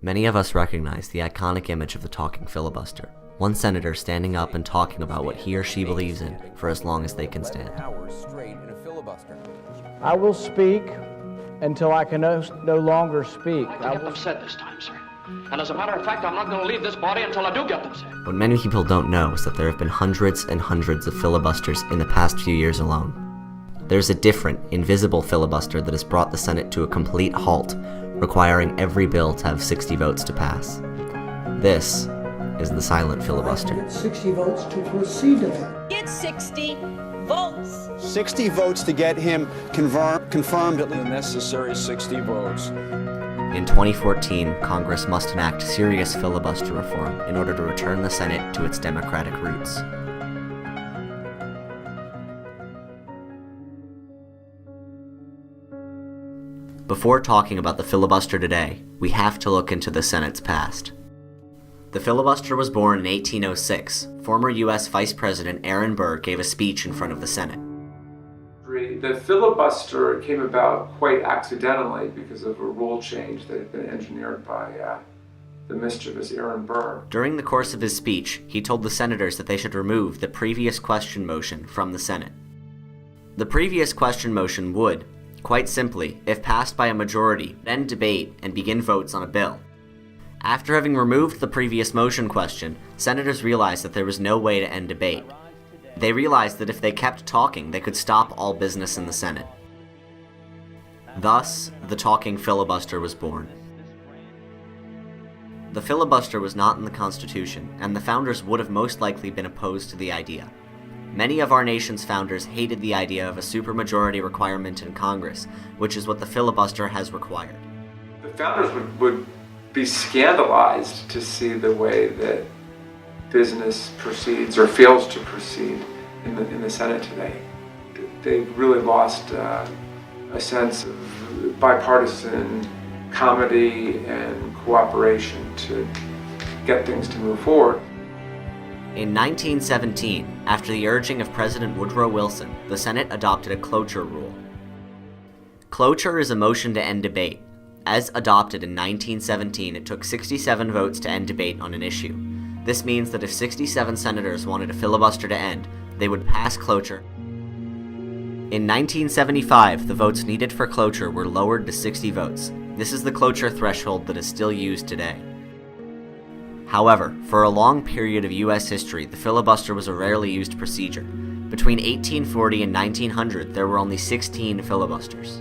Many of us recognize the iconic image of the talking filibuster, one senator standing up and talking about what he or she believes in for as long as they can stand. I will speak until I can no longer speak. I get them said this time, sir. And as a matter of fact, I'm not going to leave this body until I do get them said. What many people don't know is that there have been hundreds and hundreds of filibusters in the past few years alone. There's a different, invisible filibuster that has brought the Senate to a complete halt, requiring every bill to have 60 votes to pass. This is the silent filibuster. Get 60 votes to proceed to that. Get 60 votes. 60 votes to get him confirmed at least. The necessary 60 votes. In 2014, Congress must enact serious filibuster reform in order to return the Senate to its democratic roots. Before talking about the filibuster today, we have to look into the Senate's past. The filibuster was born in 1806. Former U.S. Vice President Aaron Burr gave a speech in front of the Senate. The filibuster came about quite accidentally because of a rule change that had been engineered by the mischievous Aaron Burr. During the course of his speech, he told the senators that they should remove the previous question motion from the Senate. The previous question motion would, quite simply, if passed by a majority, end debate and begin votes on a bill. After having removed the previous motion question, senators realized that there was no way to end debate. They realized that if they kept talking, they could stop all business in the Senate. Thus, the talking filibuster was born. The filibuster was not in the Constitution, and the founders would have most likely been opposed to the idea. Many of our nation's founders hated the idea of a supermajority requirement in Congress, which is what the filibuster has required. The founders would be scandalized to see the way that business proceeds or fails to proceed in the Senate today. They've really lost a sense of bipartisan comedy and cooperation to get things to move forward. In 1917, after the urging of President Woodrow Wilson, the Senate adopted a cloture rule. Cloture is a motion to end debate. As adopted in 1917, it took 67 votes to end debate on an issue. This means that if 67 senators wanted a filibuster to end, they would pass cloture. In 1975, the votes needed for cloture were lowered to 60 votes. This is the cloture threshold that is still used today. However, for a long period of U.S. history, the filibuster was a rarely used procedure. Between 1840 and 1900, there were only 16 filibusters.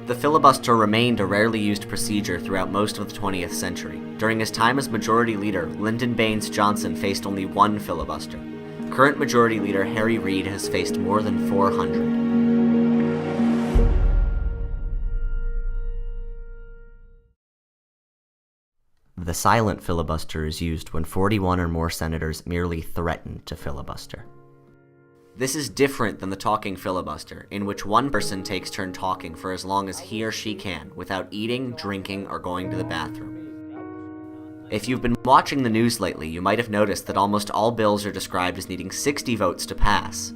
The filibuster remained a rarely used procedure throughout most of the 20th century. During his time as Majority Leader, Lyndon Baines Johnson faced only one filibuster. Current Majority Leader Harry Reid has faced more than 400. The silent filibuster is used when 41 or more senators merely threaten to filibuster. This is different than the talking filibuster, in which one person takes turn talking for as long as he or she can, without eating, drinking, or going to the bathroom. If you've been watching the news lately, you might have noticed that almost all bills are described as needing 60 votes to pass.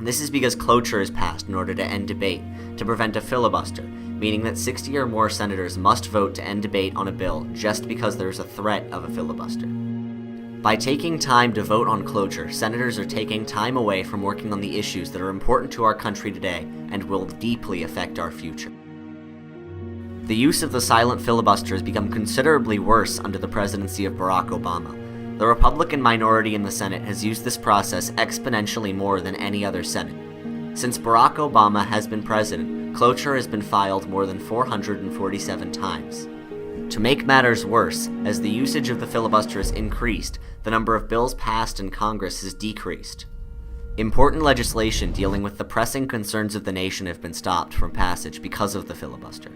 This is because cloture is passed in order to end debate, to prevent a filibuster, meaning that 60 or more senators must vote to end debate on a bill just because there is a threat of a filibuster. By taking time to vote on cloture, senators are taking time away from working on the issues that are important to our country today and will deeply affect our future. The use of the silent filibuster has become considerably worse under the presidency of Barack Obama. The Republican minority in the Senate has used this process exponentially more than any other Senate. Since Barack Obama has been president, cloture has been filed more than 447 times. To make matters worse, as the usage of the filibuster has increased, the number of bills passed in Congress has decreased. Important legislation dealing with the pressing concerns of the nation have been stopped from passage because of the filibuster.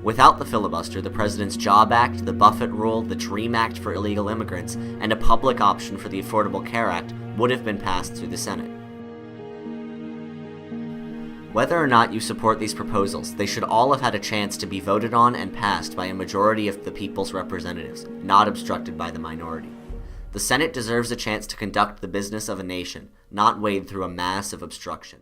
Without the filibuster, the President's Job Act, the Buffett Rule, the DREAM Act for illegal immigrants, and a public option for the Affordable Care Act would have been passed through the Senate. Whether or not you support these proposals, they should all have had a chance to be voted on and passed by a majority of the people's representatives, not obstructed by the minority. The Senate deserves a chance to conduct the business of a nation, not wade through a mass of obstruction.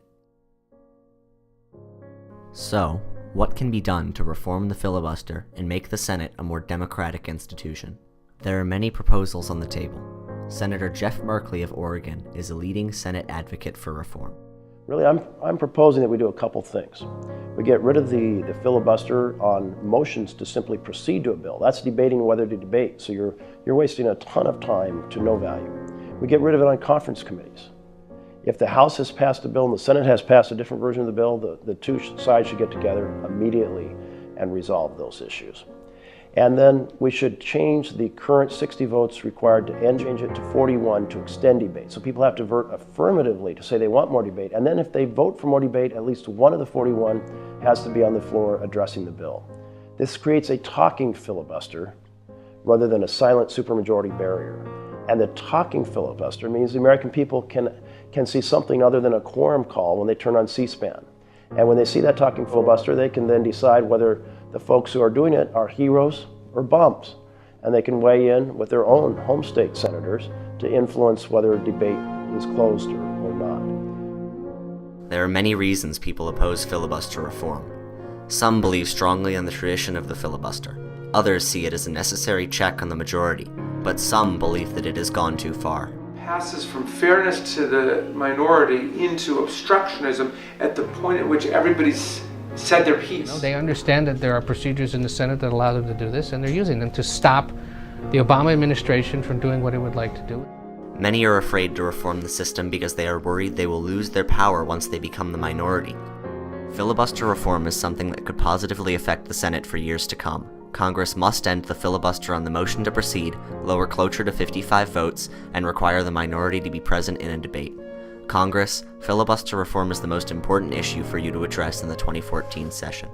So, What can be done to reform the filibuster and make the Senate a more democratic institution? There are many proposals on the table. Senator Jeff Merkley of Oregon is a leading Senate advocate for reform. Really, I'm proposing that we do a couple things. We get rid of the filibuster on motions to simply proceed to a bill. That's debating whether to debate, so you're wasting a ton of time to no value. We get rid of it on conference committees. If the House has passed a bill and the Senate has passed a different version of the bill, the two sides should get together immediately and resolve those issues. And then we should change the current 60 votes required to change it to 41 to extend debate. So people have to vote affirmatively to say they want more debate. And then if they vote for more debate, at least one of the 41 has to be on the floor addressing the bill. This creates a talking filibuster rather than a silent supermajority barrier. And the talking filibuster means the American people can see something other than a quorum call when they turn on C-SPAN. And when they see that talking filibuster, they can then decide whether the folks who are doing it are heroes or bums. And they can weigh in with their own home state senators to influence whether a debate is closed or not. There are many reasons people oppose filibuster reform. Some believe strongly in the tradition of the filibuster. Others see it as a necessary check on the majority, but some believe that it has gone too far. Passes from fairness to the minority into obstructionism at the point at which everybody's said their piece. They understand that there are procedures in the Senate that allow them to do this, and they're using them to stop the Obama administration from doing what it would like to do. Many are afraid to reform the system because they are worried they will lose their power once they become the minority. Filibuster reform is something that could positively affect the Senate for years to come. Congress must end the filibuster on the motion to proceed, lower cloture to 55 votes, and require the minority to be present in a debate. Congress, filibuster reform is the most important issue for you to address in the 2014 session.